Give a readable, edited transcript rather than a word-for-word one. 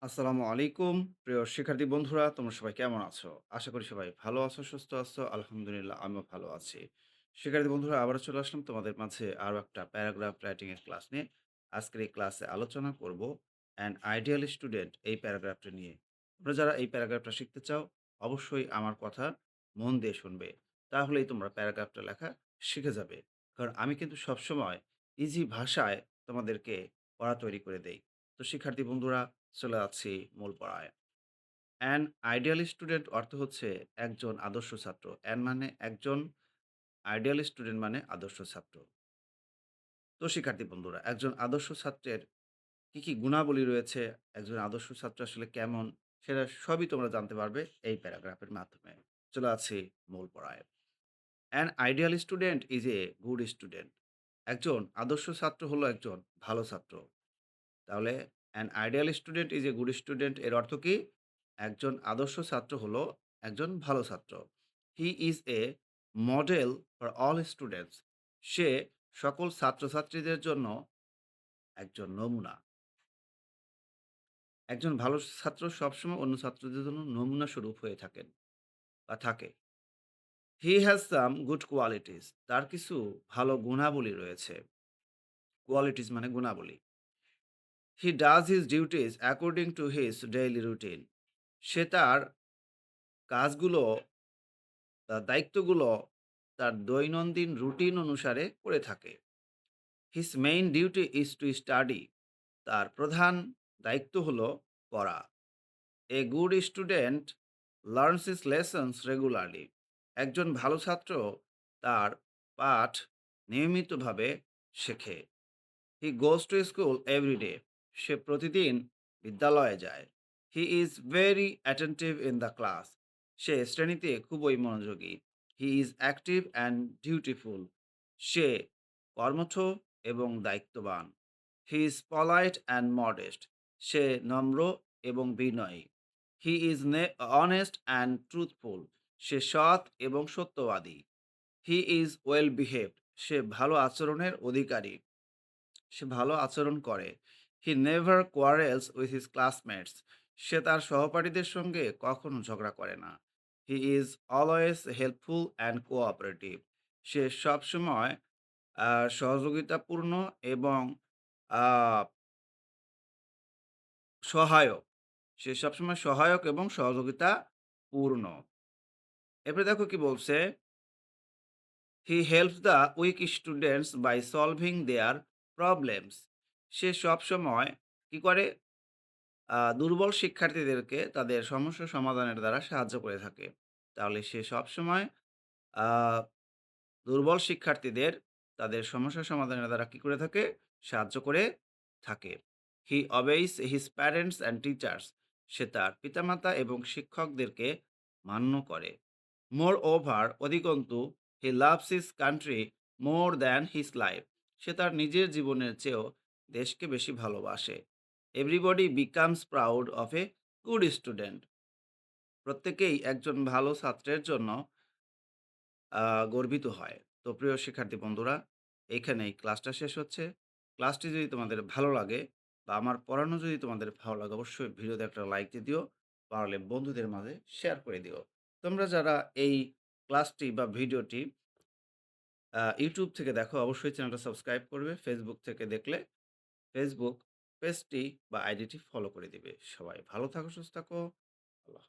আসসালামু আলাইকুম। প্রিয় শিক্ষার্থী বন্ধুরা, তোমরা সবাই কেমন আছো? আশা করি সবাই ভালো আছো, সুস্থ আছো। আলহামদুলিল্লাহ আমিও ভালো আছি। শিক্ষার্থী বন্ধুরা, আবারও চলে আসলাম তোমাদের মাঝে আরো একটা প্যারাগ্রাফ রাইটিং এর ক্লাস নিয়ে। আজকের এই ক্লাসে আলোচনা করব অ্যান আইডিয়াল স্টুডেন্ট এই প্যারাগ্রাফটা নিয়ে। তোমরা যারা এই প্যারাগ্রাফটা শিখতে চাও, অবশ্যই আমার কথা মন দিয়ে শুনবে। তাহলেই তোমরা প্যারাগ্রাফটা লেখা শিখে যাবে। কারণ আমি কিন্তু সবসময় ইজি ভাষায় তোমাদেরকে পড়া তৈরি করে দেই। তো শিক্ষার্থী বন্ধুরা, চলে যাচ্ছি মূল পড়ায়। অ্যান আইডিয়াল স্টুডেন্ট অর্থ হচ্ছে একজন আদর্শ ছাত্র। অ্যান মানে একজন, আইডিয়াল স্টুডেন্ট মানে আদর্শ ছাত্র। তো শিক্ষার্থী বন্ধুরা, একজন আদর্শ ছাত্রের কি গুণাবলী রয়েছে, একজন আদর্শ ছাত্র আসলে কেমন, সেটা সবই তোমরা জানতে পারবে এই প্যারাগ্রাফের মাধ্যমে। চলে যাচ্ছি মূল পড়ায়। An ideal student is a good student. একজন আদর্শ ছাত্র হলো একজন ভালো ছাত্র। তাহলে an ideal student is a good student এর অর্থ কি? একজন আদর্শ ছাত্র হলো একজন ভালো ছাত্র। He is a model for all students. সে সকল ছাত্রছাত্রীদের জন্য একজন নমুনা। একজন ভালো ছাত্র সবসময় অন্য ছাত্রদের জন্য নমুনা স্বরূপ হয়ে থাকেন বা থাকে। He has some good qualities. তার কিছু ভালো গুণাবলী রয়েছে। কোয়ালিটিস মানে গুণাবলী। He does his duties according to his daily routine. সে তার কাজগুলো, তার দায়িত্বগুলো তার দৈনন্দিন রুটিন অনুসারে করে থাকে। His main duty is to study. তার প্রধান দায়িত্ব হলো পড়া। A good student learns his lessons regularly. একজন ভালো ছাত্র তার পাঠ নিয়মিতভাবে শেখে। He goes to school every day. সে প্রতিদিন বিদ্যালয়ে যায়। He is very attentive in the class. সে শ্রেণীতে খুবই মনোযোগী। He is active and dutiful. সে কর্মঠ এবং দায়িত্ববান। He is polite and modest. সে নম্র এবং বিনয়ী। He is honest and truthful. সে সৎ এবং সত্যবাদী। He is well behaved. সে ভালো আচরণের অধিকারী। সে ভালো আচরণ করে। He never quarrels with his classmates. সে তার সহপাঠীদের সঙ্গে কখনো ঝগড়া করে না। He is always helpful and cooperative. সে সবসময় সহযোগিতাপূর্ণ এবং আ সহায়ক। সে সবসময় সহায়ক এবং সহযোগিতাপূর্ণ। এরপরে দেখো কি বলছে? He helps the weak students by solving their problems. সে সবসময় কি করে? দুর্বল শিক্ষার্থীদেরকে তাদের সমস্যা সমাধানের দ্বারা সাহায্য করে থাকে। তাহলে সে সবসময় আ দুর্বল শিক্ষার্থীদের তাদের সমস্যা সমাধানের দ্বারা কি করে থাকে? সাহায্য করে থাকে। He obeys his parents and teachers. সে তার পিতামাতা এবং শিক্ষকদেরকে মান্য করে। মোরওভার, অধিকন্তু, he loves his country more than his life. সে তার নিজের জীবনের চেয়েও দেশকে বেশি ভালোবাসে। Everybody becomes proud of a good student. প্রত্যেকেই একজন ভালো ছাত্রের জন্য আ গর্বিত হয়। তো প্রিয় শিক্ষার্থী বন্ধুরা, এইখানেই ক্লাসটা শেষ হচ্ছে। ক্লাসটি যদি তোমাদের ভালো লাগে বা আমার পড়ানো যদি তোমাদের ভালো লাগে, অবশ্যই ভিডিওতে একটা লাইক দিয়ে দিও। পারলে বন্ধুদের মাঝে শেয়ার করে দিও। তোমরা যারা এই ক্লাসটি বা ভিডিওটি YouTube থেকে দেখো, অবশ্যই চ্যানেলটা সাবস্ক্রাইব করবে। Facebook থেকে দেখলে Facebook পেজটি বা আইডিটি ফলো করে দিবে। সবাই ভালো থাকো, সুস্থ থাকো। আল্লাহ